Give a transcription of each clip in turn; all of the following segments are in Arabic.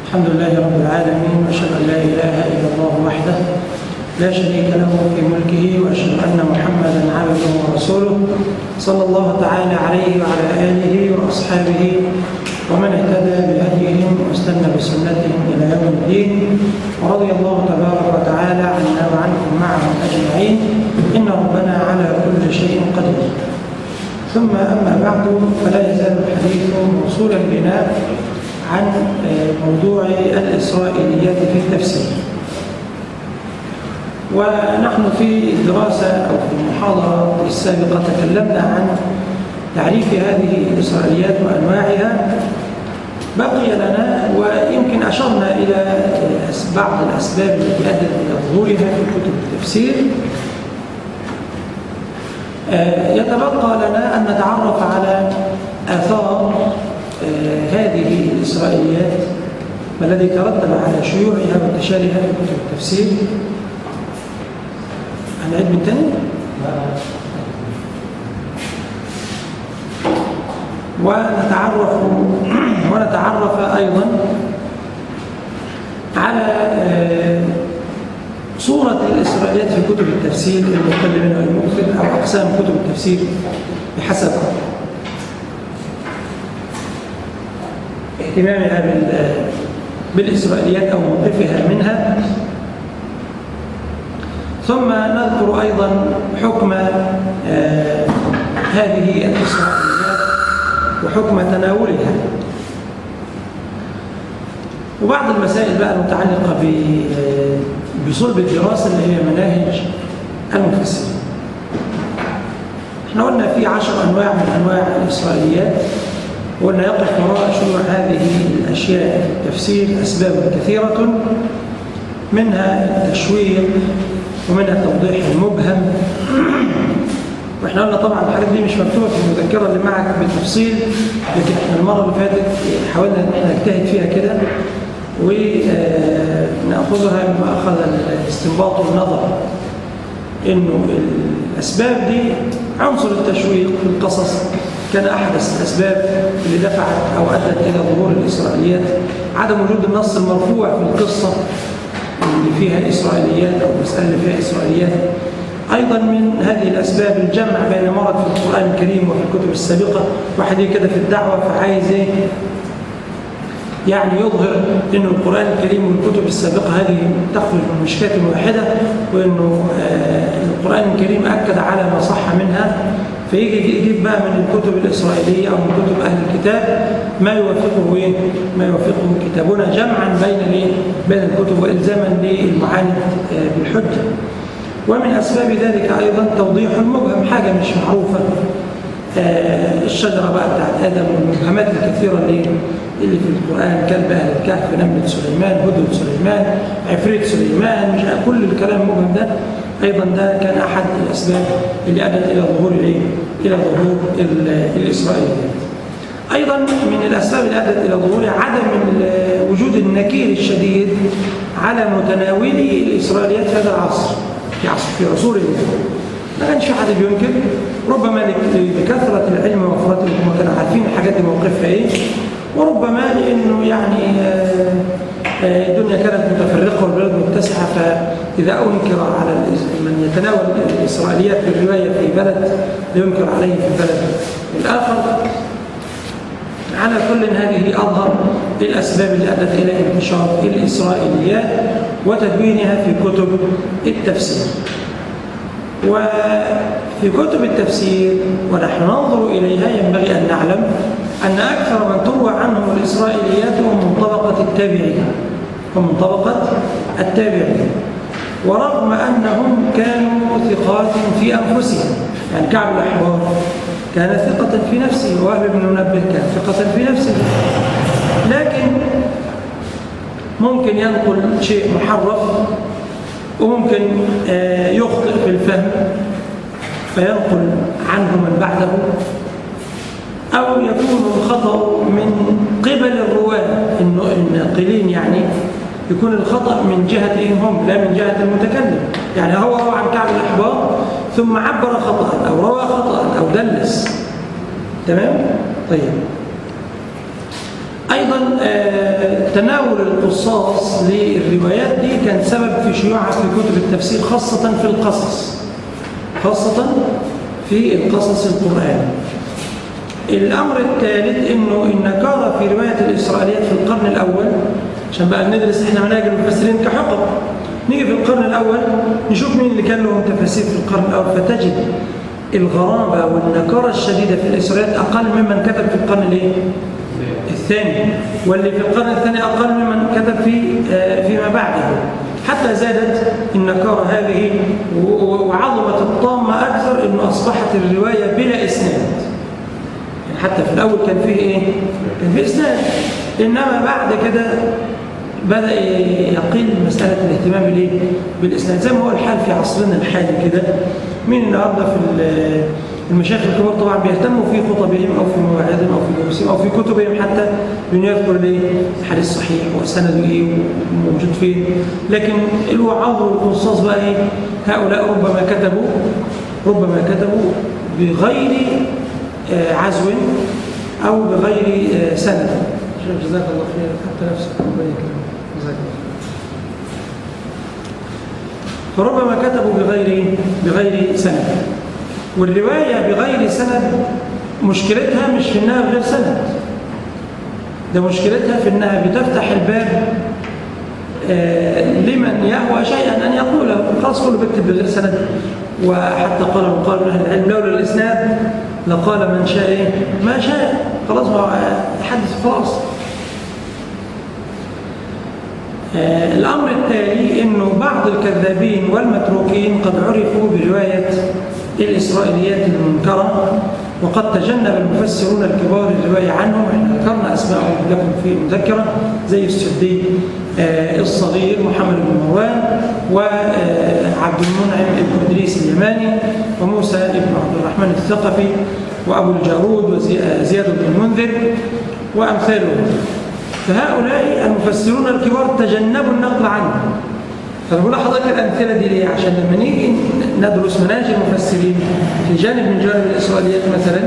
الحمد لله رب العالمين، وأشهد أن لا إله إلا الله وحده لا شريك له في ملكه، وأشهد أن محمدا عبده ورسوله صلى الله تعالى عليه وعلى آله وأصحابه ومن اهتدى بهديهم واستنى بسنتهم إلى يوم الدين، ورضي الله تبارك وتعالى عنا وعنكم معهم أجمعين، إن ربنا على كل شيء قدير. ثم أما بعد، فلا يزال الحديث موصولا بنا عن موضوع الإسرائيليات في التفسير. ونحن في الدراسة أو في المحاضرة السابقة تكلمنا عن تعريف هذه الإسرائيليات وأنواعها. بقي لنا ويمكن أشرنا إلى بعض الأسباب التي أدت إلى ظهورها في كتب التفسير. يتبقى لنا أن نتعرف على آثار هذه الإسرائيليات، ما الذي ترتب على شيوعها وانتشارها في كتب التفسير. هنعيد من تاني؟ ونتعرف أيضا على صورة الإسرائيليات في كتب التفسير، المقل منها والمكثر، أو أقسام كتب التفسير بحسب اهتمامها بالإسرائيليات أو موقفها منها. ثم نذكر أيضا حكم هذه الإسرائيليات وحكم تناولها، وبعض المسائل بقى المتعلقة بصلب الدراسة اللي هي مناهج المفسرين. احنا قلنا في 10 أنواع من أنواع الإسرائيليات، وقلنا يقف وراء شروع هذه الأشياء في التفسير أسباب كثيرة، منها التشويق ومنها التوضيح المبهم. واحنا قلنا طبعا الحاجات دي مش مكتوبة في المذكرة اللي معك بالتفصيل، لكن احنا المرة اللي فاتت حاولنا ان احنا نجتهد فيها كده ونأخذها مما أخذ الاستنباط والنظر، إنه الأسباب دي عنصر التشويق في القصص كان أحدث الأسباب اللي دفعت أو أدت إلى ظهور الإسرائيليات. عدم وجود النص المرفوع في القصة اللي فيها إسرائيليات أو المسألة اللي فيها إسرائيليات. أيضا من هذه الأسباب الجمع بين ما ورد في القرآن الكريم وفي الكتب السابقة. واحد كده في الدعوة فعايز إيه؟ يعني يظهر إنه القرآن الكريم والكتب السابقة هذه تخرج من مشكاة واحدة، وإنه القرآن الكريم أكد على ما صح منها، فيجي يجيب بقى من الكتب الإسرائيلية أو من كتب أهل الكتاب ما يوافقه إيه؟ ما يوافقه كتابنا، جمعا بين الكتب وإلزاما للمعاند بالحجة. ومن أسباب ذلك أيضا توضيح مبهم، حاجة مش معروفة، الشجرة بقى بتاعت آدم والمبهمات الكثيرة اللي في القرآن، كلب أهل الكهف، نملة سليمان، هدهد سليمان، عفريت سليمان، مش كل الكلام المبهم ده أيضا ده كان أحد الأسباب اللي أدت إلى ظهور إلى ظهور الإسرائيليات. أيضا من الأسباب اللي أدت إلى ظهورها عدم وجود النكير الشديد على متناولي الإسرائيليات في هذا العصر، في عصور النبي. ما كانش في حد بينكر، ربما لكثرة العلم ووفرته هم كانوا عارفين الحاجات دي موقفها إيه، وربما لأنه يعني الدنيا كانت متفرقة والبلد متسعة، فإذا أنكر على من يتناول الإسرائيليات بالرواية في بلد ينكر عليه في البلد الآخر. على كل هذه أظهر الأسباب اللي أدت إلى انتشار الإسرائيليات وتدوينها في كتب التفسير. وفي كتب التفسير ونحن ننظر إليها ينبغي أن نعلم أن أكثر من تروى عنهم الإسرائيليات هم من طبقة التابعين، ورغم أنهم كانوا ثقات في أنفسهم. يعني كعب الأحبار كان ثقة في نفسه، ووهب بن منبه كان ثقة في نفسه، لكن ممكن ينقل شيء محرف، وممكن يخطئ في الفهم فينقل عنه من بعده، أو يكون الخطأ من قبل الرواة الناقلين، يعني يكون الخطأ من جهتهم هم لا من جهة المتكلم. يعني هو روى عن كعب الأحبار ثم عبر خطأ أو روى خطأ أو دلس. تمام؟ طيب. أيضا فتناول القصاص للروايات دي كان سبب في شيوعها في كتب التفسير، خاصة في القصص، خاصة في القصص القرآني. الأمر الثالث إنه النكارة في رواية الإسرائيليات في القرن الأول، عشان بقى ندرس إحنا مناهج المفسرين كحقب، نيجي في القرن الأول نشوف مين اللي كان لهم تفاسير في القرن الأول، فتجد الغرابة والنكارة الشديدة في الإسرائيليات أقل ممن كتب في القرن الثاني، واللي في القرن الثاني أقل ممن كتب فيما بعده. حتى زادت النكارة هذه وعظمت الطامة أكثر، إنه أصبحت الرواية بلا إسناد. حتى في الأول كان فيه إيه؟ كان فيه إسناد، إنما بعد كده بدأ يقل مسألة الاهتمام بالإسناد، زي ما هو الحال في عصرنا الحالي كده. مين النهارده في المشايخ الكبار طبعا بيهتموا في خطبهم أو في مواعظهم أو في دروسهم أو في كتبهم، حتى يذكر الحديث صحيح وسنده إيه وموجود فين. لكن الوعاظ والقصاص بقى إيه؟ هؤلاء ربما كتبوا بغير عزو أو بغير سند. جزاك الله خير، حتى نفسك ربنا يكرمك، جزاك الله. فربما كتبوا بغير سند. والرواية بغير سند مشكلتها مش في إنها بغير سند، ده مشكلتها في إنها بتفتح الباب لمن يهوى شيئا أن يقوله. خلاص كله بيكتب بغير سند، وحتى قال من أهل العلم لولا الإسناد لقال من شاء ما شاء، خلاص ما حدث خلاص. الأمر التالي إنه بعض الكذابين والمتروكين قد عرفوا برواية الإسرائيليات المنكرة، وقد تجنب المفسرون الكبار الرواية عنهم. احنا ذكرنا أسماءهم لكم في المذكرة، زي السدي الصغير محمد بن مروان، وعبد المنعم بن إدريس اليماني، وموسى بن عبد الرحمن الثقفي، وأبو الجارود، وزياد بن المنذر وأمثالهم. فهؤلاء المفسرون الكبار تجنبوا النقل عنهم. فأنا بقول لحضرتك الأمثلة دي ليه؟ عشان لما نيجي ندرس مناهج المفسرين في جانب من جانب الإسرائيليات مثلا،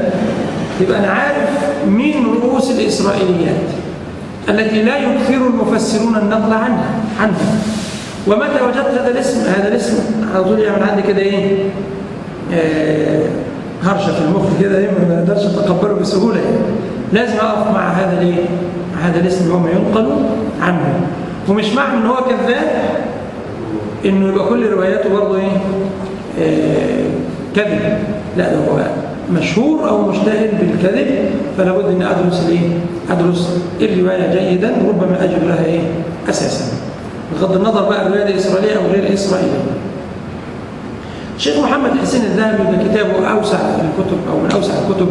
يبقى أنا عارف مين رؤوس الإسرائيليات التي لا يكثر المفسرون النقل عنها. ومتى وجدت هذا الاسم على طول يعمل عندي كده إيه؟ هرشة في المخ كده، ما أقدرش أتقبله بسهولة يعني. لازم أقف مع هذا الاسم اللي هو ما ينقل عنه. ومش معنى إن هو كذاب إنه يبقى كل رواياته برضه كذب، لا، ده هو مشهور أو مشتهر بالكذب، فلا بد أن أدرس الرواية جيدا، ربما أجد لها أساسا، بغض النظر بقى الرواية الإسرائيلية أو غير الإسرائيلية. الشيخ محمد حسين الذهبي بكتابه أوسع الكتب أو من أوسع الكتب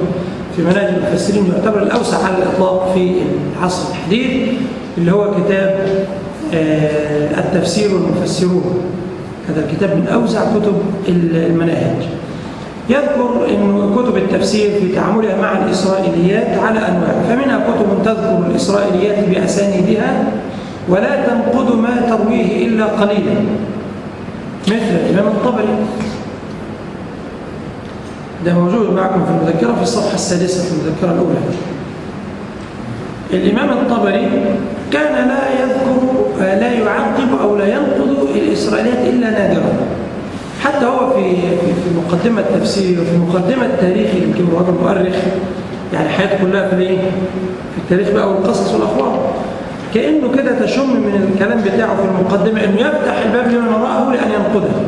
في مناهج المفسرين، يعتبر الأوسع على الإطلاق في العصر الحديث، اللي هو كتاب التفسير والمفسرون. هذا الكتاب من أوسع كتب المناهج. يذكر أن كتب التفسير في تعاملها مع الإسرائيليات على أنواع، فمنها كتب تذكر الإسرائيليات بأسانيدها ولا تنقض ما ترويه إلا قليلا، مثل الإمام الطبري، ده موجود معكم في المذكرة في الصفحة السادسة في المذكرة الأولى. الإمام الطبري كان لا يعقب أو لا ينقض الإسرائيليات إلا نادرا. حتى هو في مقدمة التفسير وفي مقدمة التاريخ، يمكن هو المؤرخ يعني حياته كلها في التاريخ بقى والقصص والأخبار، كأنه كده تشم من الكلام بتاعه في المقدمة أنه يفتح الباب لمن وراءه لأن ينقضها،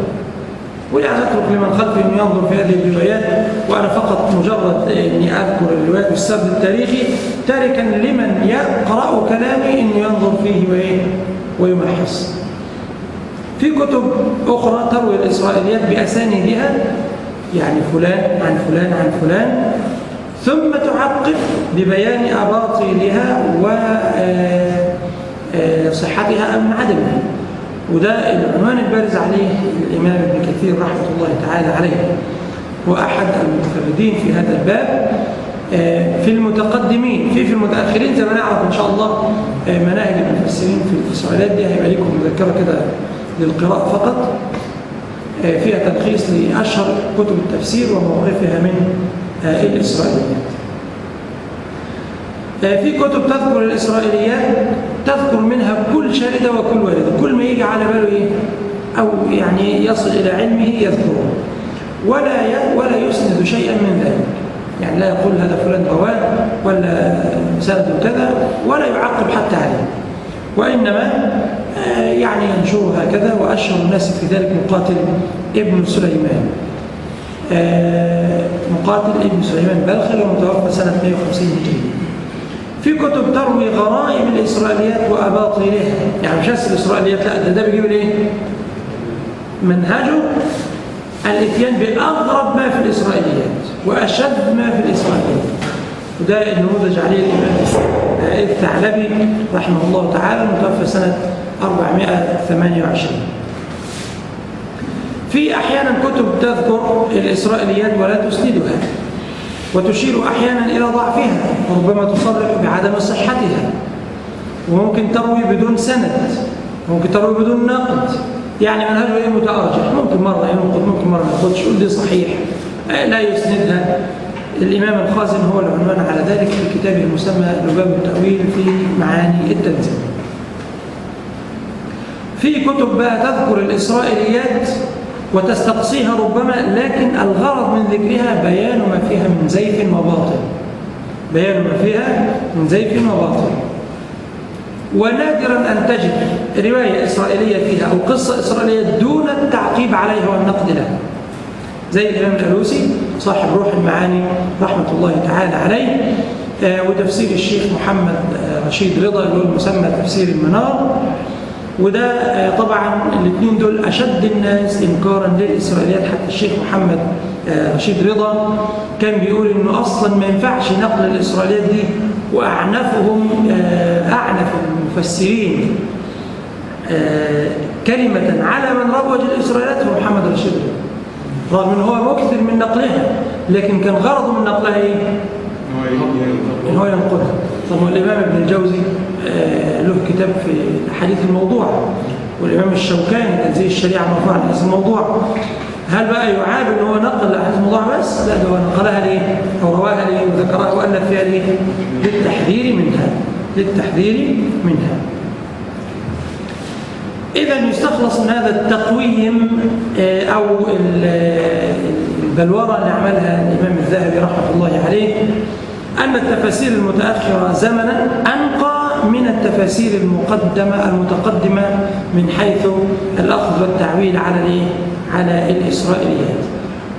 ويعني أترك لمن خلفه أنه ينظر في هذه الروايات، وأنا فقط مجرد أني أذكر الروايات بالسرد التاريخي، تاركا لمن يقرأ كلامي أنه ينظر فيه ويمحص. في كتب أخرى تروي الإسرائيليات بأسانيدها، يعني فلان عن فلان عن فلان، ثم تعقب ببيان أباطيلها وصحتها أم عدمها. وده العنوان البارز عليه الإمام ابن كثير رحمة الله تعالى عليه، وأحد المتفردين في هذا الباب. في المتقدمين في المتأخرين زي ما نعرف إن شاء الله مناهج المفسرين في الإسرائيليات دي هيبقى لكم مذكرة كده للقراءة فقط، فيها تلخيص لأشهر كتب التفسير وموقفها من الإسرائيليات. في كتب تذكر الإسرائيليات، تذكر شهد وكل والد، كل ما يجي على باله إيه أو يعني يصل إلى علمه يذكره، ولا يسند شيئا من ذلك، يعني لا يقول هذا فلان رواه ولا سند كذا ولا يعقب حتى عليه، وإنما يعني ينشر هكذا. وأشهر الناس في ذلك مقاتل ابن سليمان، مقاتل ابن سليمان بلخي ومتوفى سنة 150 هجرية. في كتب تروي غرائب الإسرائيليات وأباطيلها، يعني مش بس الإسرائيليات، لا ده بيجيب الايه؟ منهجه الاتيان بأغرب ما في الإسرائيليات وأشد ما في الإسرائيليات، وده النموذج عليه الإمام الثعلبي رحمه الله تعالى المتوفى سنة 428. في أحيانا كتب تذكر الإسرائيليات ولا تسندها، وتشير أحيانا إلى ضعفها، وربما تصرح بعدم صحتها، وممكن تروي بدون سند، ممكن تروي بدون نقد، يعني منهجه ايه متأرجح، ممكن مرة ينقد ممكن مرة ما ينقدش، يقول دي صحيح لا يسندها. الإمام الخازن هو العنوان على ذلك في كتابه المسمى لباب التأويل في معاني التنزيل. في كتب بقى تذكر الإسرائيليات وتستقصيها ربما، لكن الغرض من ذكرها بيان ما فيها من زيف وباطل، بيان ما فيها من زيف وباطل. ونادرا أن تجد رواية إسرائيلية فيها أو قصة إسرائيلية دون التعقيب عليها والنقد لها، زي الإمام الألوسي صاحب روح المعاني رحمة الله تعالى عليه، وتفسير الشيخ محمد رشيد رضا اللي هو المسمى تفسير المنار. وده طبعا الاثنين دول أشد الناس إنكارا للإسرائيليات، حتى الشيخ محمد رشيد رضا كان بيقول إنه أصلا ما ينفعش نقل الإسرائيليات دي، وأعنفهم أعنف المفسرين كلمة على من روج الإسرائيليات هو محمد رشيد رضا، رغم أنه هو مكثر من نقلها، لكن كان غرضه من نقلها إيه؟ إن هو ينقلها. طبعا الإمام ابن الجوزي له كتاب في الحديث الموضوع، والإمام الشوكاني تنزيه الشريعة مرفوعة عن حديث الموضوع. هل بقى يعاب ان هو نقل احاديث الموضوع بس؟ لا، ده هو نقلها ليه او رواها ليه وذكرها والف فيها ليه؟ للتحذير منها، للتحذير منها. اذا يستخلص من هذا التقويم او البلوره اللي عملها الامام الذهبي رحمه الله عليه ان التفاسير المتاخره زمنا انقى من التفاسير المتقدمه من حيث الاخذ والتعويل على الإسرائيليات.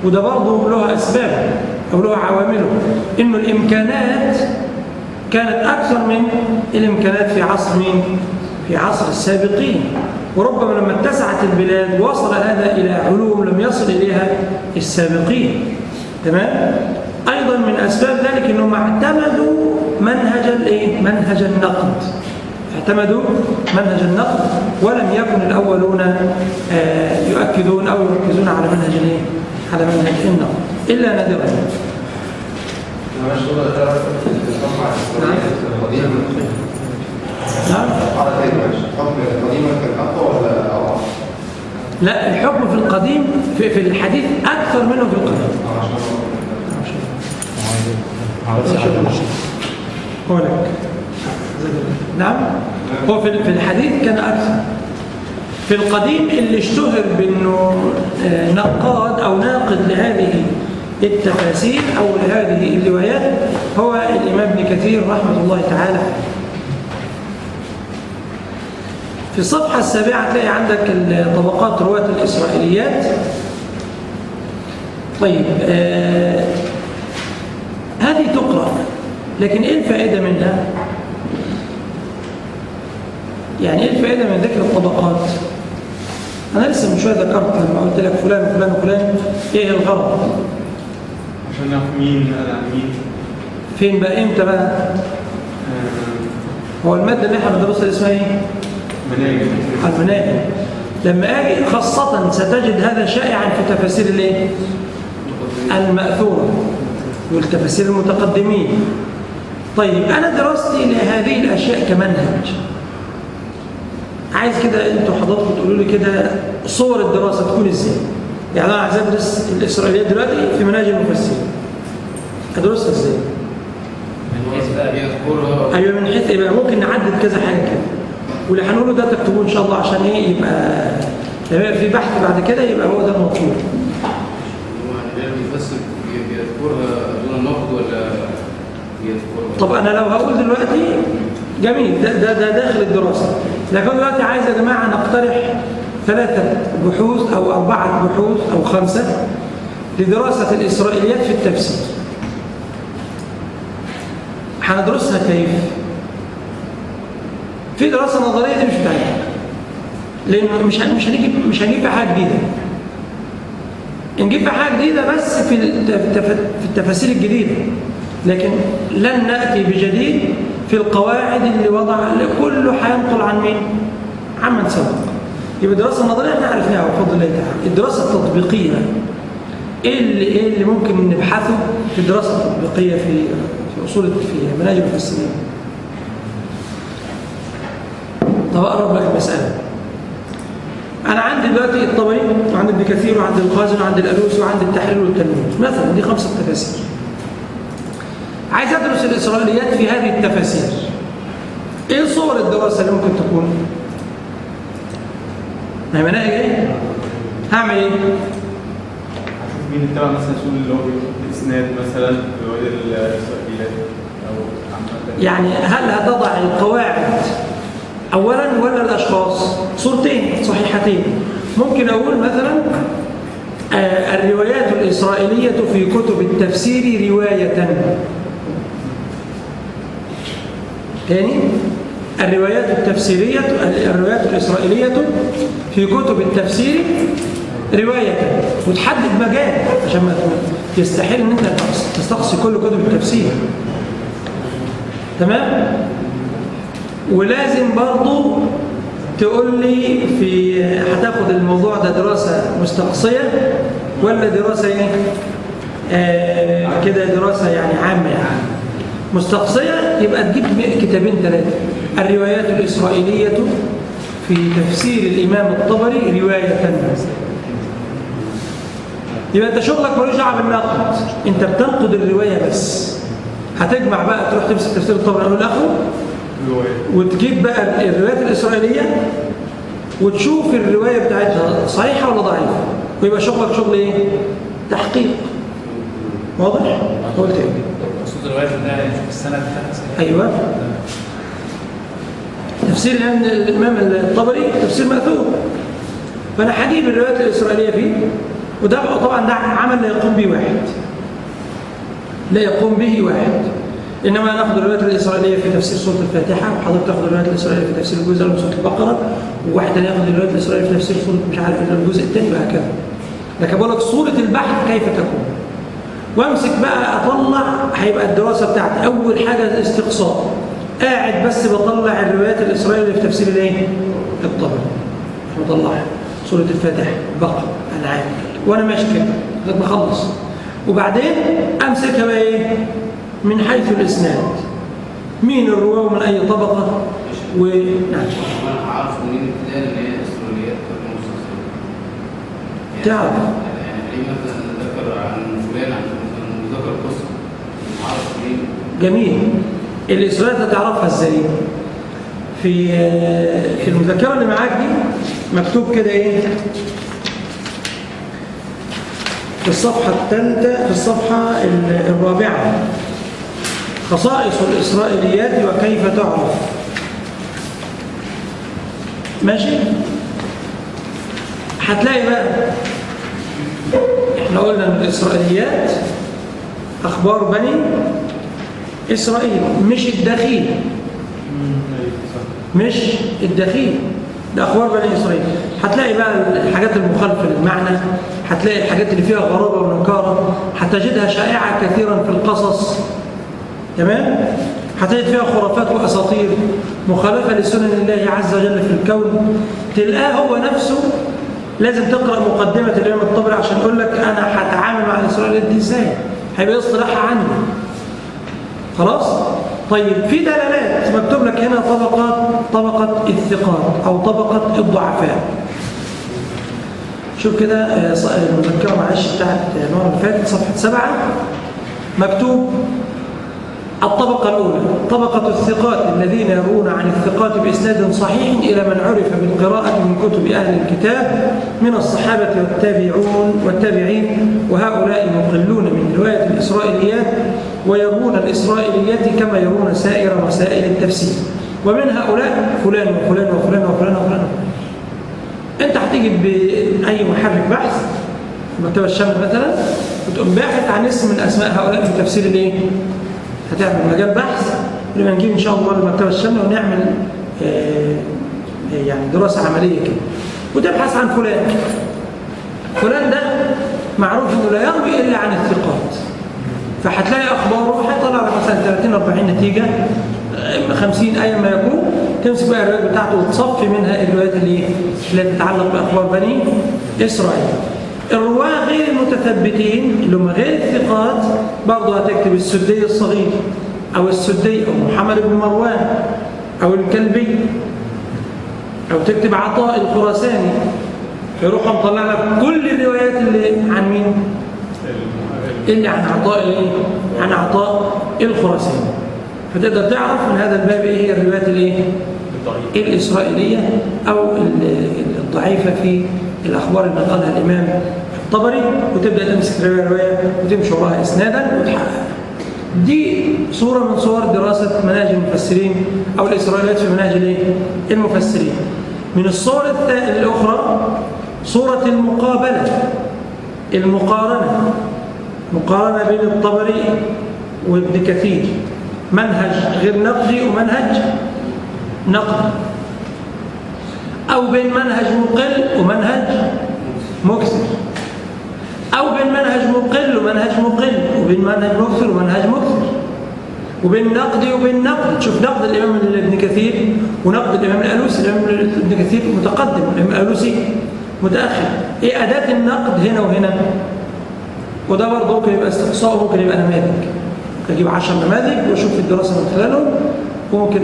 وده برضه له أسباب أو له عوامله، إنه الإمكانات كانت أكثر من الإمكانات في عصر مين؟ في عصر السابقين، وربما لما اتسعت البلاد وصل هذا إلى علوم لم يصل إليها السابقين. تمام؟ أيضا من أسباب ذلك إنهم اعتمدوا منهج النقد، اعتمدوا منهج النقد، ولم يكن الأولون يؤكدون أو يركزون على منهج النقد إلا نادرا. نعم. لا، الحكم في القديم في الحديث أكثر منه في القديم. هو لك. نعم، هو في الحديث كان أكثر. في القديم اللي اشتهر بأنه نقاد أو ناقد لهذه التفاسير أو لهذه الروايات هو الإمام ابن كثير رحمة الله تعالى. في الصفحة 7 تلاقي عندك طبقات رواة الإسرائيليات. طيب، هذه تقرأ، لكن إيه الفائدة منها؟ يعني إيه الفائدة من ذكر الطبقات؟ أنا لسه من شوية ذكرت لما قلت لك فلان وفلان وفلان، إيه الغرض؟ عشان نعرف مين قال مين. فين بقى؟ إمتى بقى؟ هو المادة اللي احنا بندرسها اسمها إيه؟ مناهج. المناهج. لما أجي خاصة ستجد هذا شائعا في تفاسير الإيه؟ المأثورة والتفاسير المتقدمين. طيب، أنا دراستي لهذه الأشياء كمنهج، عايز كده انتوا حضراتكم تقولوا لي كده صور الدراسه تكون ازاي؟ يعني انا عايز ادرس الاسرائيليات دلوقتي في مناهج المفسرين، ادرسها ازاي؟ من حيث بقى بيذكرها. ايوه، من حيث ايه بقى؟ ممكن نعدد كذا حاجه كده. واللي هنقوله ده تكتبوه ان شاء الله عشان ايه يبقى في بحث بعد كده يبقى هو ده المطلوب. هو يعني بيفسر بيذكرها دون نقد ولا بيذكرها؟ طب انا لو هقول دلوقتي جميل، ده داخل الدراسه، لكن دلوقتي عايز يا جماعه نقترح 3 بحوث او 4 بحوث او 5 لدراسه الاسرائيليات في التفسير. هندرسها كيف؟ في دراسه نظريه دي مش بتاعتنا، لان مش هنجيب في حاجه جديده. نجيب في حاجه جديده بس في التفاسير الجديده، لكن لن ناتي بجديد في القواعد اللي وضع كله هينقل عن مين؟ عمن سبق. يبقى الدراسه النظريه احنا عرفناها بفضل الله تعالى. الدراسه التطبيقيه ايه اللي ممكن نبحثه في الدراسه التطبيقيه في مناهج المفسرين. طب اقرب لك المساله. انا عندي دلوقتي الطبري وعندي ابن كثير وعندي الخازن وعندي الالوسي وعندي التحرير والتنوير مثلا، دي 5 تفاسير. عايز ادرس الاسرائيليات في هذه التفاسير. ايه صور الدراسه اللي ممكن تكون؟ ما هي مناهج ايه؟ هعمل ايه؟ هشوف مين التبع مثلا سؤال اللي هو الاسناد مثلا في رواية الاسرائيليات او عامة. يعني هل هتضع القواعد اولا ولا الاشخاص؟ صورتين صحيحتين. ممكن اقول مثلا الروايات الاسرائيليه في كتب التفسير روايه. تاني، الروايات الإسرائيلية في كتب التفسير رواية، وتحدد مجال عشان ما يستحيل ان انت تستقصي كل كتب التفسير. تمام؟ ولازم برضو تقول لي هتاخد الموضوع ده دراسة مستقصية ولا دراسة كده دراسة يعني عامة يعني. مستقصية يبقى تجيب 2 3. الروايات الإسرائيلية في تفسير الإمام الطبري رواية. يبقى أنت شغلك ملوش دعوه بالنقد، أنت بتنقد الرواية بس. هتجمع بقى تروح تمسك تفسير الطبري أول آخره وتجيب بقى الروايات الإسرائيلية وتشوف الرواية بتاعتها صحيحة ولا ضعيفة، ويبقى شغلك شغل إيه؟ تحقيق. واضح؟ قلت إيه؟ مقصود الروايات ده في السنة بتاعتها. أيوه. تفسير الإمام الطبري تفسير مأثور، فأنا هجيب الروايات الإسرائيلية فيه، وده طبعا ده عمل لا يقوم به واحد. إنما ناخذ الروايات الإسرائيلية في تفسير سورة الفاتحة، وحضرتك تاخذ الروايات الإسرائيلية في تفسير الجزء الأول من سورة البقرة، وواحد تاني ياخذ الروايات الإسرائيلية في تفسير سورة مش عارف الجزء الثاني، وهكذا. لكن بقول لك صورة البحث كيف تكون، وامسك بقى اطلع. هيبقى الدراسه بتاعتي اول حاجه استقصاء، قاعد بس بطلع الروايات الاسرائيليه في تفسير الايه؟ الطبري. بطلعها سوره الفاتحه، بقره، انعام، وانا ماشي كده لغايه ما اخلص. وبعدين امسكها بقى ايه؟ من حيث الاسناد، مين الرواه ومن اي طبقه. نعم. انا عارف منين ابتداء ان هي اسرائيليات ولا مستقصيه؟ تعرف يعني مثلا ذكر عن فلان عن مثلا ذكر قصه، عارف منين؟ جميل. الإسرائيليات هتعرفها ازاي؟ في المذكرة اللي معاك دي مكتوب كده ايه؟ في الصفحة الثالثة، في الصفحة الرابعة، خصائص الإسرائيليات وكيف تعرف. ماشي؟ هتلاقي بقى احنا قلنا ان الإسرائيليات أخبار بني إسرائيل، مش الدخيل، مش الدخيل، ده أخبار بني إسرائيل. هتلاقي بقى الحاجات المخالفة للمعنى، هتلاقي الحاجات اللي فيها غرابة ونكارة، هتجدها شائعة كثيرا في القصص. تمام؟ هتجد فيها خرافات وأساطير مخالفة لسنن الله عز وجل في الكون. تلقاه هو نفسه لازم تقرأ مقدمة الإمام الطبري عشان يقول لك أنا هتعامل مع الإسرائيليات دي إزاي، هيبقى اصطلاحها عندي. خلاص؟ طيب في دلالات مكتوب لك هنا طبقة الثقات أو طبقة الضعفاء. شوف كده المذكرة معلش بتاعت المرة اللي فاتت صفحة 7 مكتوب الطبقة الأولى طبقة الثقات الذين يروون عن الثقات بإسناد صحيح إلى من عرف بالقراءة من كتب أهل الكتاب من الصحابة والتابعين، وهؤلاء مقلون من رواية الإسرائيليات ويروون الإسرائيليات كما يروون سائر مسائل التفسير. ومن هؤلاء فلان وفلان وفلان وفلان وفلان. أنت هتيجي بأي محرك بحث مكتبة الشمل مثلا وتقوم باحث عن اسم من أسماء هؤلاء في تفسير الإيه؟ هتعمل مجال بحث لما نجيب إن شاء الله المكتبة الشاملة ونعمل يعني دراسة عملية كده وتبحث عن فلان ده معروف إنه لا يروي إلا عن الثقات، فهتلاقي أخباره هيطلع لك مثلا 30-40 نتيجة 50 أيا ما يكون، تمسك بقى الروايات بتاعته وتصفي منها الروايات اللي تتعلق بأخبار بني إسرائيل. الرواة غير المتثبتين اللي هم غير الثقات برضه هتكتب السدي الصغير أو السدي أو محمد بن مروان أو الكلبي، أو تكتب عطاء الخراساني، يروح مطلع لك كل الروايات اللي عن مين؟ اللي عن عطاء الخراساني. فتقدر تعرف من هذا الباب ايه هي الروايات الإسرائيلية أو الضعيفة في الأخبار اللي نقلها الإمام الطبري، وتبدأ تمسك رواية وتمشي وراها إسنادا وتحقق. دي صورة من صور دراسة مناهج المفسرين أو الإسرائيليات في مناهج المفسرين. من الصور الأخرى صورة المقارنة بين الطبري وابن كثير، منهج غير نقدي ومنهج نقدي، أو بين منهج مقل ومنهج مكثر، أو بين منهج مقل ومنهج مقل، وبين منهج مكثر ومنهج مكثر، وبين نقدي وبين نقد. تشوف نقد الإمام ابن كثير ونقد الإمام الألوسي. الإمام ابن كثير متقدم والإمام الألوسي متأخر. إيه أداة النقد هنا وهنا؟ وده برضه ممكن يبقى استقصاء وممكن يبقى نماذج. أجيب 10 نماذج وأشوف الدراسة من خلالهم، وممكن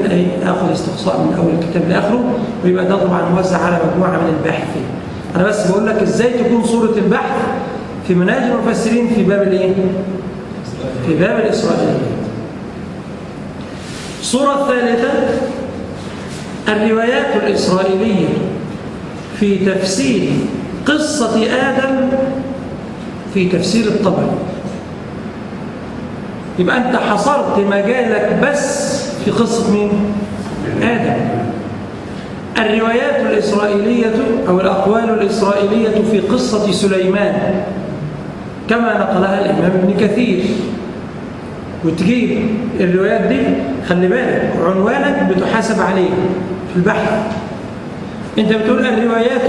آخذ استقصاء من أول الكتاب لآخره، ويبقى ده طبعا موزع على مجموعة من الباحثين. أنا بس بقول لك إزاي تكون صورة البحث في مناهج المفسرين في باب الإيه؟ في باب الإسرائيليات. الصورة الثالثة الروايات الإسرائيلية في تفسير قصة آدم في تفسير الطبري. يبقى أنت حصرت مجالك بس في قصة مين؟ آدم. الروايات الإسرائيلية أو الأقوال الإسرائيلية في قصة سليمان كما نقلها الإمام ابن كثير، وتجيب الروايات دي. خلي بالك عنوانك بتحاسب عليه في البحث. أنت بتقول الروايات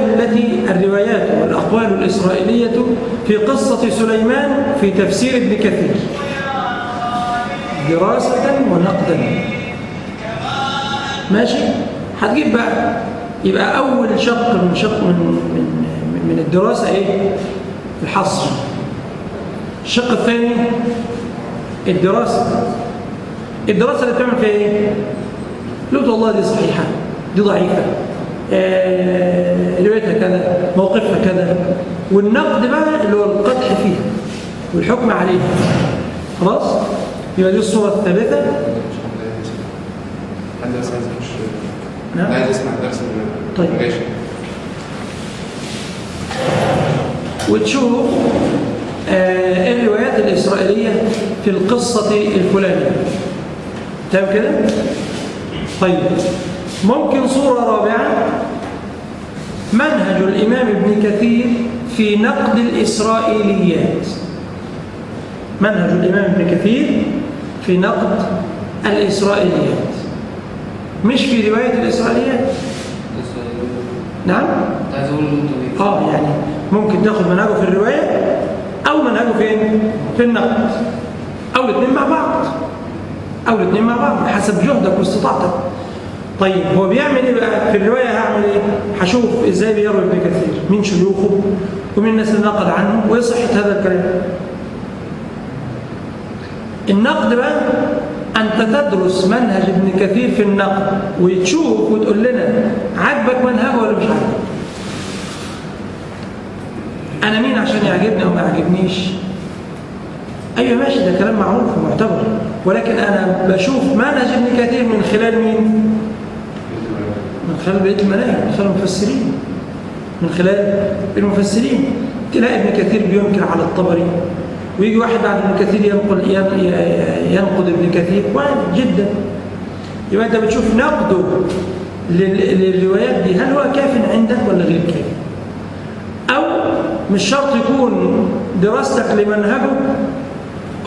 والأقوال الإسرائيلية في قصة سليمان في تفسير ابن كثير دراسة ونقدا. ماشي؟ هتجيب بقى يبقى أول شق من الدراسة إيه؟ الحصر. الشق الثاني الدراسة اللي بتعمل فيها إيه؟ لو والله دي صحيحة دي ضعيفة، روايتها كذا، موقفها كذا، والنقد بقى اللي هو القدح فيها والحكم عليها. خلاص؟ يبقى دي الصورة الثالثة. حد بس عايز يخش؟ نعم؟ عايز يسمع الدرس. طيب ماشي. وتشوف الروايات الإسرائيلية في القصة الفلانية. تمام كده؟ طيب ممكن صورة رابعة منهج الإمام ابن كثير في نقد الإسرائيليات. منهج الإمام ابن كثير في نقد الإسرائيليات، مش في رواية الإسرائيليات. نعم؟ يعني ممكن تاخد منهجه في الرواية أو منهجه فين؟ في النقد، أو الاثنين مع بعض حسب جهدك واستطاعتك. طيب هو بيعمل ايه بقى في الروايه؟ هعمل ايه؟ هشوف ازاي بيروي ابن كثير، مين شيوخه ومين الناس اللي نقل عنه وايه صحه هذا الكلام. النقد بقى انت تدرس منهج ابن كثير في النقد وتشوف وتقول لنا عجبك منهجه ولا مش عجبك. انا مين عشان يعجبني او ما يعجبنيش؟ أيوة ماشي، ده كلام معروف ومعتبر، ولكن أنا بشوف منهج ابن كثير من خلال مين؟ من خلال بقية المناهج، من خلال المفسرين، من خلال المفسرين. تلاقي ابن كثير بينكر على الطبري، ويجي واحد بعد ابن كثير ينقد ابن كثير، واحد جدا. يبقى أنت بتشوف نقده للروايات دي هل هو كاف عندك ولا غير كاف؟ أو مش شرط يكون دراستك لمنهجه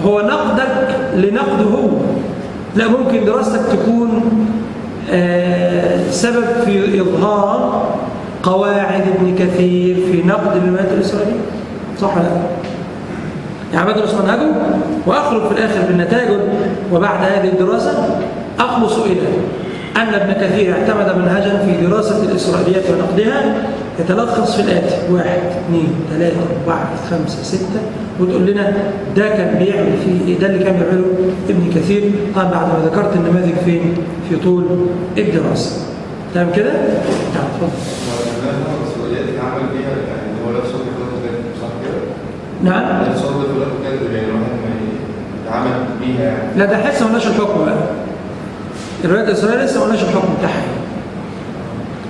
هو نقدك لنقده هو، لا، ممكن دراستك تكون سبب في إظهار قواعد ابن كثير في نقد الروايات الإسرائيلية، صح ولا لا؟ يعني بدرس منهجه وأخرج في الآخر بالنتائج، وبعد هذه الدراسة أخلص إلى أن ابن كثير اعتمد منهجا في دراسة الإسرائيليات ونقدها يتلخص في الآتي: 1 2 3 4 5 6، وتقول لنا ده كان بيعمل فيه إيه، ده اللي كان بيعمله ابن كثير طبعا بعد ما ذكرت النماذج فين؟ في طول الدراسة. تمام كده؟ تعال اتفضل. الإسرائيليات اتعمل بيها يعني هو لا صدق ولا كذب، صح كده؟ نعم؟ لا صدق ولا كذب، يعني الواحد ما يتعامل بيها يعني. لا، ده لسه ما قلناش الحكم بقى. الروايات الإسرائيلية لسه ما قلناش الحكم بتاعها.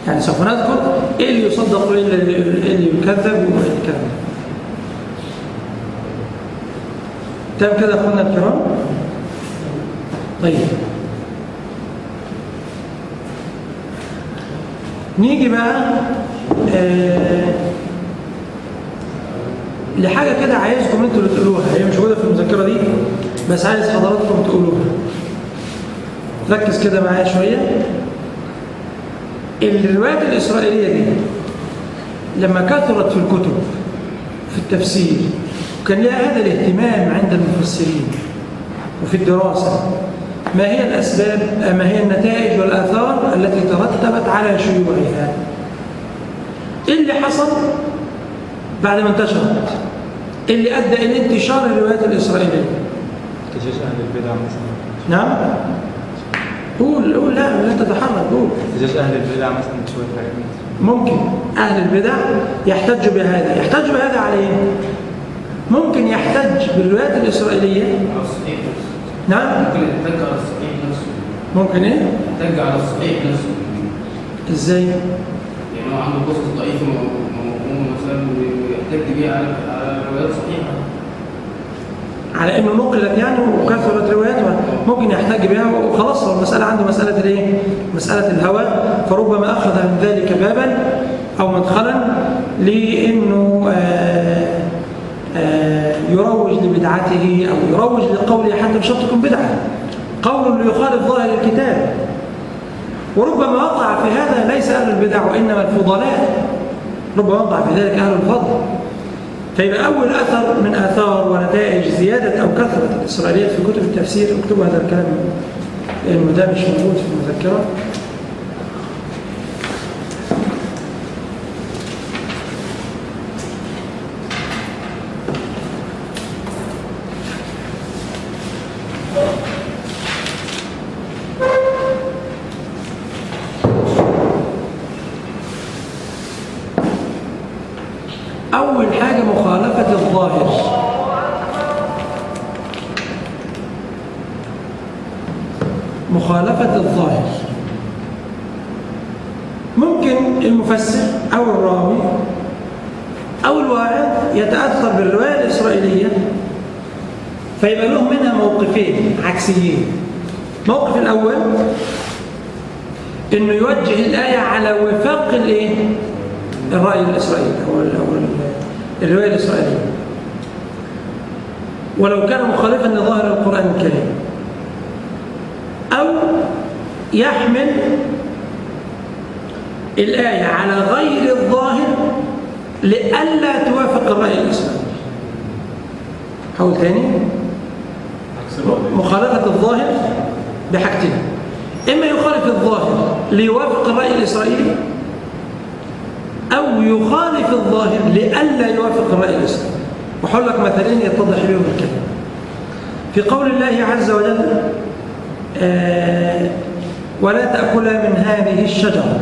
يعني سوف نذكر ايه اللي يصدق وايه اللي يكذب وايه الكلام. تمام كده يا اخوانا الكرام؟ طيب نيجي بقى لحاجه كده عايزكم انتوا اللي تقولوها، هي مش موجوده في المذكره دي بس عايز حضراتكم تقولوها. ركز كده معايا شويه. الروايات الإسرائيلية دي لما كثرت في الكتب في التفسير وكان لها هذا الاهتمام عند المفسرين وفي الدراسة، ما هي الأسباب، ما هي النتائج والآثار التي ترتبت على شيوعها؟ إيه اللي حصل بعد ما انتشرت؟ إيه اللي أدى إلى انتشار الروايات الإسرائيلية؟ تجيش أهل البدع مثلا. نعم؟ قول لا تتحرك، قول. تجيش أهل البدع مثلا شوية حاجات. ممكن أهل البدع يحتج بهذا. يحتج بهذا على إيه؟ ممكن يحتج بالروايات الإسرائيلية على الصحيح نفسه. نعم؟ ممكن يحتج على الصحيح نفسه. ممكن إيه؟ يحتج على الصحيح نفسه. إزاي؟ يعني هو عنده قصص ضعيفة موهومة مثلا ويحتج بيها على روايات صحيحة. على إنه نقلت يعني وكثرت رواياتها، ممكن يحتج بها وخلاص. المسألة عنده مسألة الإيه؟ مسألة الهوى، فربما أخذ من ذلك بابا أو مدخلا لأنه يروج لبدعته أو يروج لقوله، حتى مش شرط تكون بدعة، قول يخالف ظاهر الكتاب. وربما وقع في هذا ليس أهل البدع وإنما الفضلاء، ربما وقع في ذلك أهل الفضل. فيبقى أول أثر من آثار ونتائج زيادة أو كثرة الإسرائيليات في كتب التفسير، اكتبوا هذا الكلام لأنه ده مش موجود في المذكرة. أول حاجة مخالفة الظاهر. مخالفة الظاهر. ممكن المفسر أو الراوي أو الواعظ يتأثر بالرواية الإسرائيلية فيبقى له منها موقفين عكسيين. الموقف الأول إنه يوجه الآية على وفاق الرأي الإسرائيلي أو الرواية الإسرائيلية، ولو كان مخالفا لظاهر القرآن الكريم، أو يحمل الآية على غير الظاهر لئلا توافق الرأي الإسرائيلي. حاول تاني. مخالفة الظاهر بحاجتين: إما يخالف الظاهر ليوافق الرأي الإسرائيلي، أو يخالف الظاهر لئلا يوافق الرأي الإسرائيلي. وحول لك مثلين يتضح بهم الكلام. في قول الله عز وجل: ولا تأكلا من هذه الشجرة،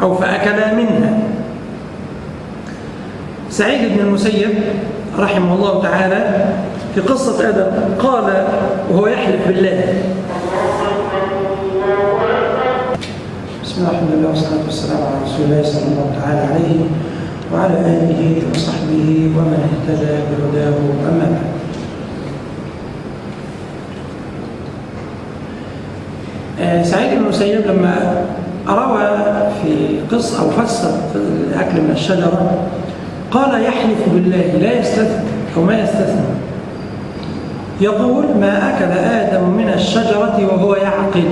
أو فأكلا منها. سعيد بن المسيب رحمه الله تعالى في قصة آدم قال وهو يحلف بالله. بسم الله الحمد لله والصلاة والسلام على رسول الله صلى الله تعالى عليه وعلى آله وصحبه ومن اهتدى بهداه أما بعد. سعيد بن المسيب لما روى في قصة أو فسر الأكل من الشجرة قال يحلف بالله لا يستثنى أو ما يستثنى، يقول ما أكل آدم من الشجرة وهو يعقل،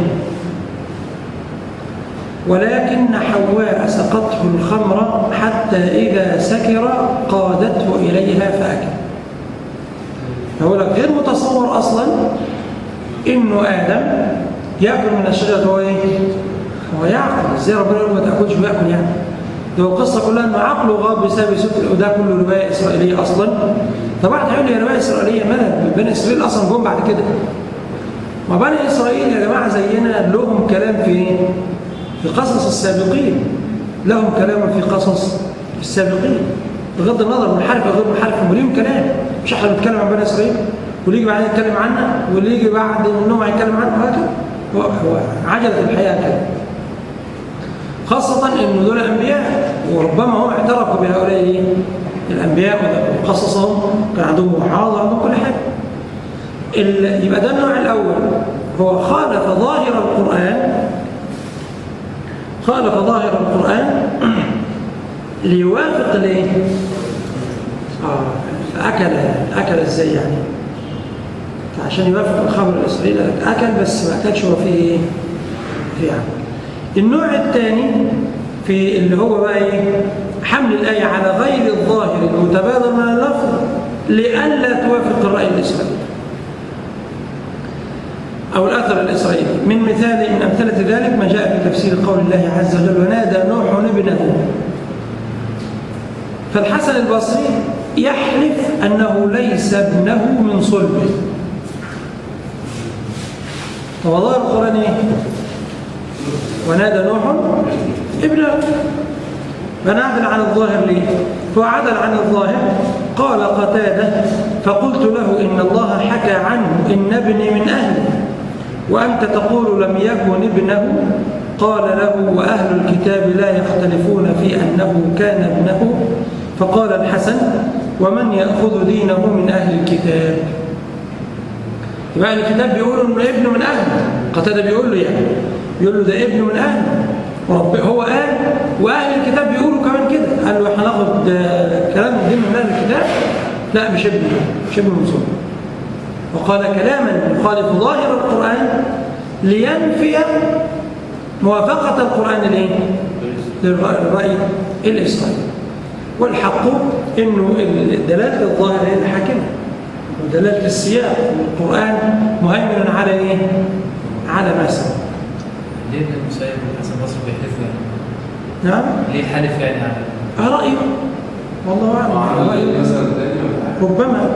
ولكن حواء سقته الخمر حتى إذا سكر قادته إليها فأكل. فهو لك غير متصور أصلا إنه آدم يأكل من الشجرة وهو إيه؟ هو يعقل. إزاي ربنا يقول ما تأكلش ويأكل يعني؟ ده القصة كلها إنه عقله غاب بسبب سكر، وده كله رواية إسرائيلية أصلا. طبعا هيقول لي رواية إسرائيلية ماذا؟ بني إسرائيل أصلا جم بعد كده. ما بني إسرائيل يا جماعة زينا لهم كلام في إيه؟ في قصص السابقين، لهم كلام في قصص السابقين بغض النظر منحرف أو غير منحرف، وليهم كلام. مش احنا بنتكلم عن بني إسرائيل واللي يجي بعدين يتكلم عنها واللي يجي بعد منهم هيتكلم عنها وهكذا. هو عجلة الحياة كده، خاصة إن دول أنبياء وربما هم اعترفوا بهؤلاء الأنبياء وقصصهم، كان عندهم محاضرة عندهم كل حاجة. يبقى ده النوع الأول، هو خالف ظاهر القرآن ليوافق ليه؟ فأكل إزاي يعني؟ عشان يوافق الخبر الإسرائيلي أكل بس ما أكلش هو فيه يعني. النوع الثاني في اللي هو بقى إيه؟ حمل الآية على غير الظاهر المتبادر من اللفظ لئلا توافق الرأي الإسرائيلي أو الأثر الإسرائيلي. من أمثلة ذلك ما جاء في تفسير قول الله عز وجل ونادى نوح ابنه. فالحسن البصري يحلف أنه ليس ابنه من صلبه. وظاهر القرآن إيه؟ ونادى نوح ابنه. فنعدل عن الظاهر ليه؟ هو عدل عن الظاهر. قال قتادة فقلت له إن الله حكى عنه إن ابني من أهله وأنت تقول لم يكن ابنه. قال له وأهل الكتاب لا يختلفون في أنه كان ابنه. فقال الحسن ومن يأخذ دينه من أهل الكتاب؟ يبقى أهل الكتاب بيقولوا إنه ابنه من أهله. قتادة بيقول له يعني بيقول له ده ابنه من أهله، هو قال وأهل الكتاب بيقولوا كمان كده. قال له هناخد كلام الدين من أهل الكتاب؟ لا مش ابنه من صلبه. وقال كلاما يخالف ظاهر القرآن لينفي موافقة القرآن للرأي الإسرائيلي. والحق إنه دلالة الظاهر هي الحاكمة، ودلالة السياق والقرآن مهيمن على إيه؟ على ما سبق. ليه ابن المسيب والحسن البصري بيحلفوا يعني؟ نعم؟ ليه حلف يعني على؟ رأيه والله أعلم. عنده مثلا تاني ربما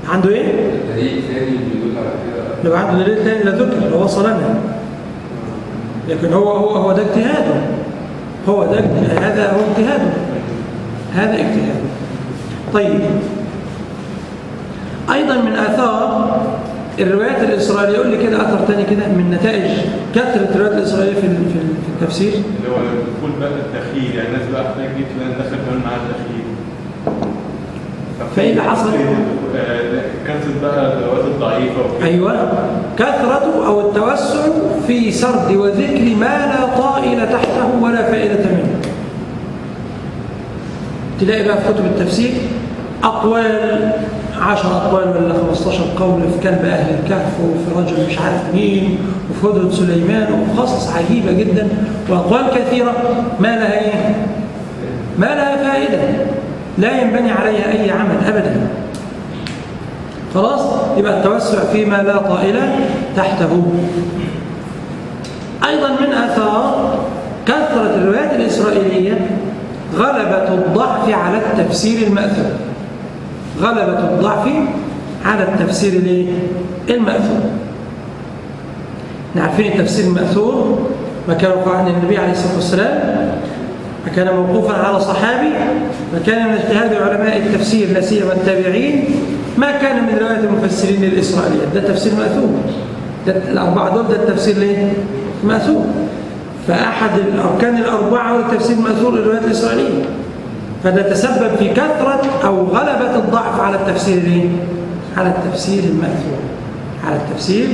عنده إيه؟ دليل ثاني بيدل على كده. لو عنده دليل ثاني لذكر لو وصل لنا، لكن هو ده اجتهاده. هذا هو اجتهاده، هذا اجتهاده. طيب أيضا من آثار الروايات الإسرائيلية، يقول لي كده أثر تاني كده من نتائج كثرة الروايات الإسرائيلية في التفسير، اللي هو الدخول بقى التخيل، يعني الناس بقى جيت دخل كمان معاها التخيل. فإيه اللي حصل؟ كثرة بقى الروايات الضعيفة وكده. أيوة، كثرة أو التوسع في سرد وذكر ما لا طائل تحته ولا فائدة منه. تلاقي بقى في كتب التفسير أقوال 10 أقوال ولا 15 قول في كلب أهل الكهف وفي رجل مش عارف مين وفي هدهد سليمان وقصص عجيبة جدا وأقوال كثيرة ما لها إيه؟ ما لها فائدة، لا ينبني عليها أي عمل أبدا. خلاص؟ يبقى التوسع فيما لا طائل تحته. أيضا من آثار كثرة الروايات الإسرائيلية غلبة الضعف على التفسير المأثور. غلبة الضعف على التفسير المأثور. نعرفين التفسير المأثور ما كان وقع عن النبي عليه الصلاة والسلام، ما كان موقوفا على صحابي، ما كان من اجتهاد علماء التفسير لا سيما التابعين، ما كان من رواية المفسرين للإسرائيليات ده تفسير مأثور، ده الأربعة دول ده التفسير ليه؟ مأثور. فأحد الأركان الأربعة هو التفسير المأثور للروايات الإسرائيلية، فده تسبب في كثرة أو غلبة الضعف على التفسير ليه؟ على التفسير المأثور، على التفسير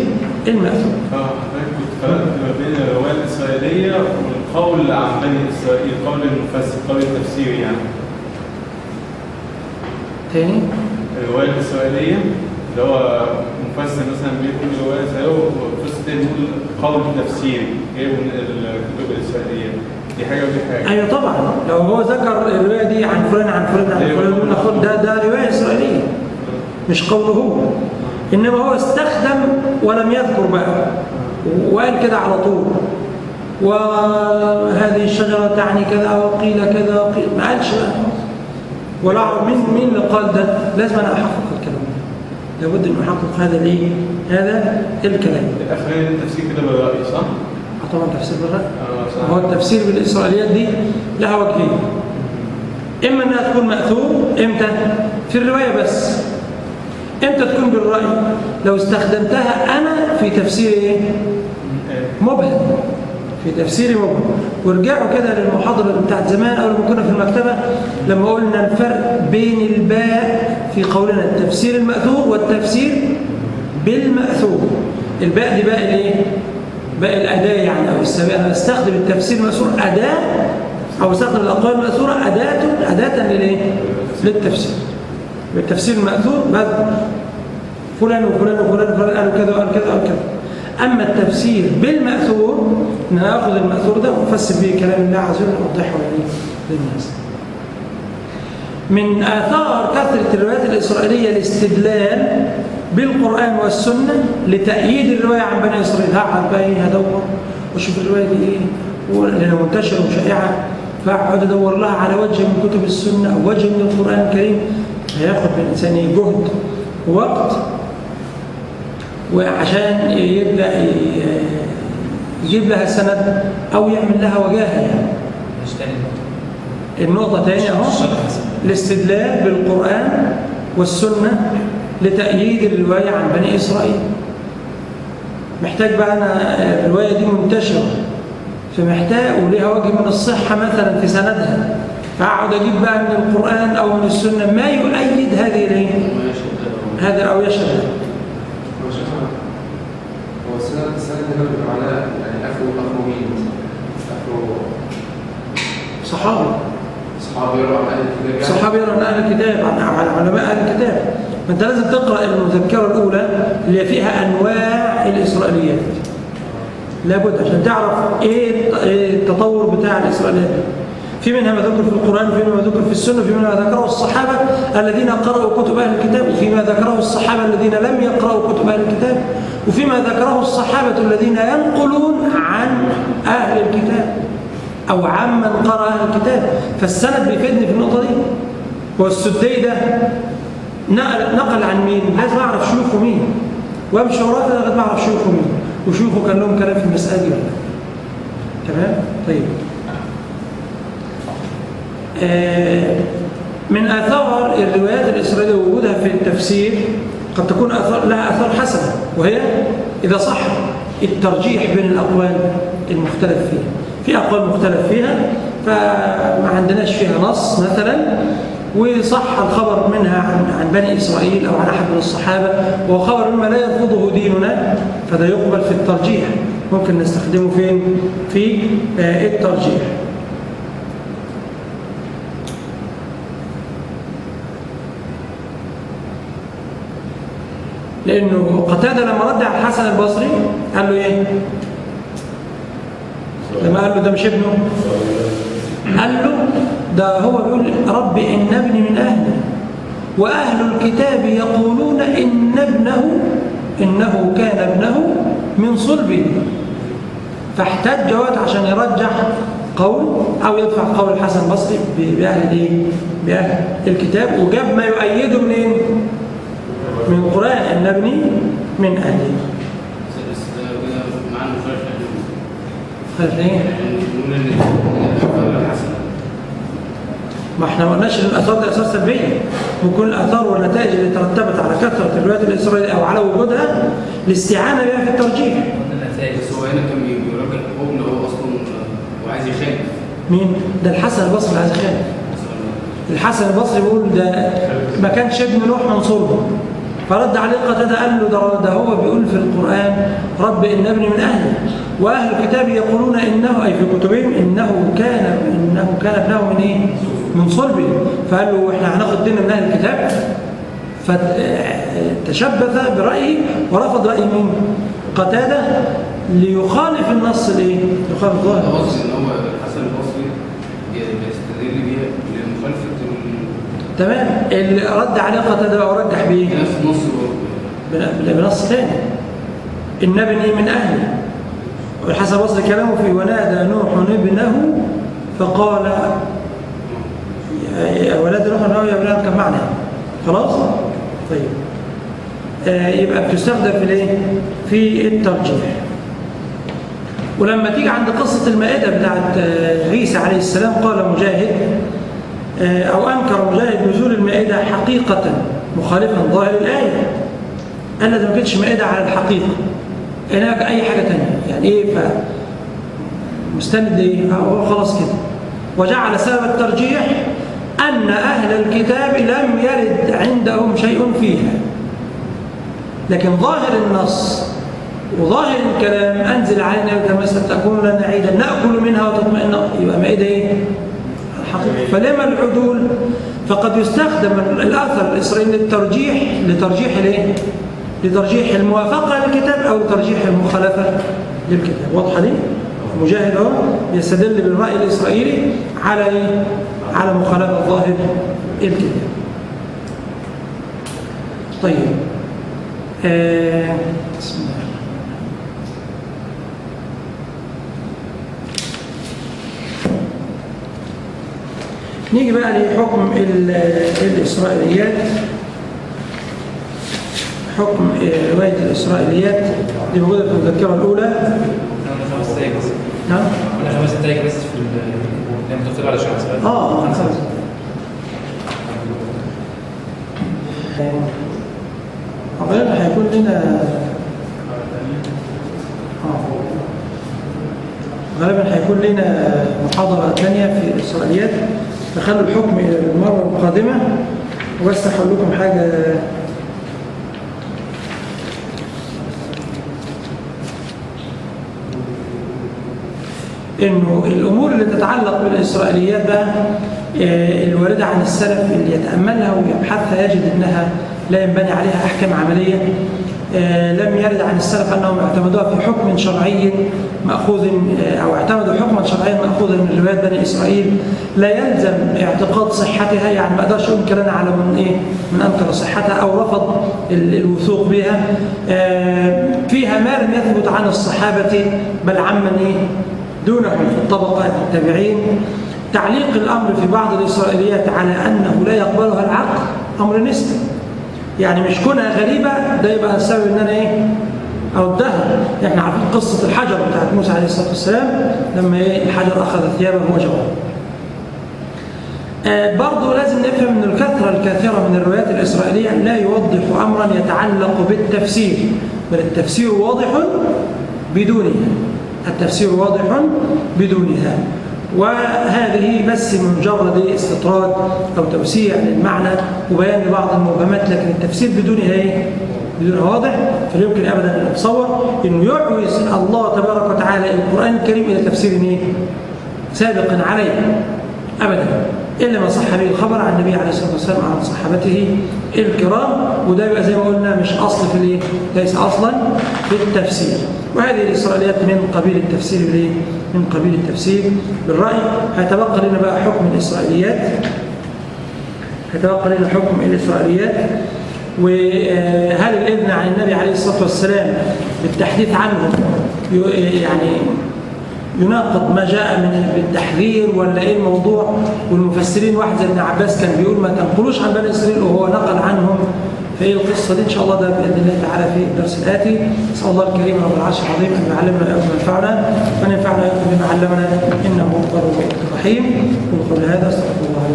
المأثور. حضرتك كنت فرقت ما بين الرواية الإسرائيلية والقول عن بني إسرائيل، قول المفسر، قول التفسير يعني. تاني؟ الرواية الإسرائيلية اللي هو مفسر مثلا بيقول رواية إسرائيلية ومفسر تاني بيقول قول تفسيري جايبه من الكتب الإسرائيلية، دي حاجة ودي حاجة. أيوة طبعا، لو هو ذكر الرواية دي عن فلان عن فلان عن فلان نقول ده رواية إسرائيلية مش قوله هو، إنما هو استخدم ولم يذكر بقى وقال كده على طول، وهذه الشجرة تعني كذا وقيل كذا وقيل، ما قالش بقى ولا أعرف مين اللي قال ده. لازم أنا أحقق الكلام ده، لابد أن أحقق هذا الإيه؟ هذا الكلام. الأخرين التفسير كده بالرأي صح؟ طبعا تفسير بالرأي. صح. هو التفسير بالإسرائيليات دي لها وجهين، إما أنها تكون مأثور إمتى؟ في الرواية بس. إمتى تكون بالرأي؟ لو استخدمتها أنا في تفسير إيه؟ مبهم، في تفسير مبهم. وارجعوا كده للمحاضرة بتاعت زمان أو لما كنا في المكتبة لما قلنا الفرق بين الباء في قولنا التفسير المأثور والتفسير بالمأثور. الباء دي باء الإيه؟ باء الأداة يعني أو السبب. أنا بستخدم التفسير المأثور أداة، أو استخدم الأقوال المأثورة أداة للإيه؟ للتفسير. بالتفسير المأثور بذكر فلان وفلان وفلان وفلان قالوا كذا وقال كذا وقال كذا. أما التفسير بالمأثور إن أنا أخذ المأثور ده وأفسر به كلام الله عز وجل وأوضحه للناس. من آثار كثرة الروايات الإسرائيلية الاستدلال بالقرآن والسنة لتأييد الرواية عن بني إسرائيل. هقعد بقى هدور وأشوف الرواية دي إيه لأنها منتشرة وشائعة، فأقعد أدور لها على وجه من كتب السنة أو وجه من القرآن الكريم، هياخد من الإنسان جهد ووقت وعشان يبدأ يجيب لها سند أو يعمل لها وجاهة يعني. النقطة تانية أهو، الاستدلال بالقرآن والسنة لتأييد الرواية عن بني إسرائيل. محتاج بقى أنا الرواية دي منتشرة، فمحتاج وليها وجه من الصحة مثلا في سندها، فأقعد أجيب بقى من القرآن أو من السنة ما يؤيد هذه الايه؟ هذا أو يشهد. هو السند هنا بيبقى معناه يعني أخو مين مثلا؟ أخو صحابي يرى عن أهل الكتاب، صحابي يرى عن أهل الكتاب، عن علماء أهل الكتاب. فأنت لازم تقرأ المذكرة الأولى اللي فيها أنواع الإسرائيليات، لابد عشان تعرف إيه التطور بتاع الإسرائيليات. في منها ما ذكر في القرآن، وفي منها ما ذكر في السنة، وفي منها ما ذكره الصحابة الذين قرأوا كتب أهل الكتاب، وفيما ذكره الصحابة الذين لم يقرأوا كتب أهل الكتاب، وفيما ذكره الصحابة الذين ينقلون عن أهل الكتاب أو عمن قرأ أهل الكتاب. فالسند بيفيدني في النقطة دي. والسدي ده نقل عن مين؟ لازم أعرف شيوخه مين، وأمشي وراه لغاية ما أعرف شيوخه مين، وشيوخه كان لهم كلام في المسألة دي ولا لا. تمام؟ طيب. من آثار الروايات الإسرائيلية وجودها في التفسير قد تكون لها آثار حسنة، وهي إذا صح الترجيح بين الأقوال المختلف فيها. في أقوال مختلف فيها فما عندناش فيها نص مثلا، وصح الخبر منها عن بني إسرائيل أو عن أحد من الصحابة وهو خبر مما لا يرفضه ديننا، فده يقبل في الترجيح، ممكن نستخدمه فين؟ في الترجيح. لأنه قتادة لما رد على الحسن البصري قال له إيه؟ لما قال له ده مش ابنه، قال له ده هو بيقول رب إن ابني من أهلي وأهل الكتاب يقولون إنه كان ابنه من صلبه، فاحتج وقت عشان يرجح قول أو يدفع قول الحسن البصري بأهل الكتاب، وجاب ما يؤيده منين؟ من القرآن أن ابني من أهلي. ما احنا ما قلناش ان الاثار دي اثار سلبيه. ممكن الاثار والنتائج اللي ترتبت على كثره الروايات الاسرائيليه او على وجودها الاستعانه بها في الترجيح. بس هو هنا كان بيراجع الحكم اللي هو اصلا وعايز يخالف. مين؟ ده الحسن البصري اللي عايز يخالف. الحسن البصري بيقول ده ما كانش ابن نوح من صلبه، فرد عليه قتادة قال له ده هو بيقول في القرآن رب إن ابني من أهلي، وأهل الكتاب يقولون إنه أي في كتبهم إنه كان ابنه من إيه؟ من صلبه. فقال له إحنا هناخد ديننا من أهل الكتاب، فتشبث برأيه ورفض رأي مين؟ قتادة ليخالف النص الإيه؟ يخالف الظاهر. قصدي إن هو الحسن البصري بيستدل بيها لمخالفة تمام. اللي رد عليه قتادة ورجح بيه نفس النص بنص ثاني إن ابني من أهلي. والحسن البصري كلامه فيه ونادى نوح ابنه فقال يا ولاد نوح ابنه يا ولاد كان معنا. خلاص؟ طيب يبقى بتستخدم في الايه؟ في الترجيح. ولما تيجي عند قصة المائدة بتاعت عيسى عليه السلام قال مجاهد أو أنكر مجاهد نزول المائدة حقيقة مخالفا ظاهر الآية. قال ده ما كانتش مائدة على الحقيقة، هناك أي حاجة تانية. يعني إيه؟ فمستند إيه؟ هو خلاص كده. وجعل سبب الترجيح أن أهل الكتاب لم يرد عندهم شيء فيها، لكن ظاهر النص وظاهر الكلام أنزل علينا كما ستكون لنا عيدا نأكل منها وتطمئن، يبقى مائدة إيه؟ الحقيقة. فلما العدول؟ فقد يستخدم الأثر الإسرائيلي لترجيح الايه؟ لترجيح الموافقة للكتاب أو لترجيح المخالفة للكتاب. واضحة دي؟ مجاهد هو يستدل بالرأي الإسرائيلي على ايه؟ على مخالفة ظاهر الكتاب. طيب بسم الله. نيجي بقى لحكم الإسرائيليات. حكم رواية الإسرائيليات دي موجودة في المذكرة الأولى. نعم؟ أنا 5 دقايق بس في لما تفصل على شخص. غالبا هيكون لنا محاضرة ثانية في الإسرائيليات، فخلوا الحكم إلى المرة القادمة. وبس هقول لكم حاجة إنه الأمور اللي تتعلق بالإسرائيليات بقى الواردة عن السلف اللي يتأملها ويبحثها يجد أنها لا ينبني عليها أحكام عملية. لم يرد عن السلف أنهم اعتمدوها في حكم شرعي مأخوذ أو اعتمدوا حكما شرعيا مأخوذا من روايات بني إسرائيل لا يلزم اعتقاد صحتها. يعني ما أقدرش أقول كلام على من أنكر صحتها أو رفض الوثوق بها. فيها ما لم يثبت عن الصحابة بل عمن دونهم في الطبقة التابعين. تعليق الأمر في بعض الإسرائيليات على أنه لا يقبلها العقل أمر نسبي. يعني مش كونها غريبة ده يبقى السبب ان انا اردها. احنا عارفين قصة الحجر بتاعت موسى عليه الصلاة والسلام لما الحجر اخذ ثيابه وجهه. برضو لازم نفهم ان الكثرة من الروايات الإسرائيلية لا يوضح امرا يتعلق بالتفسير، بل التفسير واضح بدونها. وهذه بس مجرد استطراد أو توسيع للمعنى وبيان لبعض المبهمات، لكن التفسير بدونها واضح. فيمكن أبدا أن نتصور أنه يعوز الله تبارك وتعالى القرآن الكريم إلى تفسير سابق عليه أبدا، إلا ما صح به الخبر عن النبي عليه الصلاة والسلام عن صحابته الكرام. وده يبقى زي ما قلنا مش أصل في ليس أصلا في التفسير. وهذه الإسرائيليات من قبيل التفسير بالرأي. هيتبقى لنا بقى حكم الإسرائيليات. وهل الإذن عن النبي عليه الصلاة والسلام بالتحديث عنهم يعني يناقض ما جاء من بالتحذير ولا ايه الموضوع؟ والمفسرين واحد زي ابن عباس كان بيقول ما تنقلوش عن بني إسرائيل وهو نقل عنهم. فايه القصه دي؟ ان شاء الله ده باذن الله تعالى في الدرس الاتي. اسال الله الكريم رب العرش العظيم ان يعلمنا ويكون ينفعنا وان ينفعنا بما علمنا انه هو الرحيم. قل قولي هذا استغفر الله.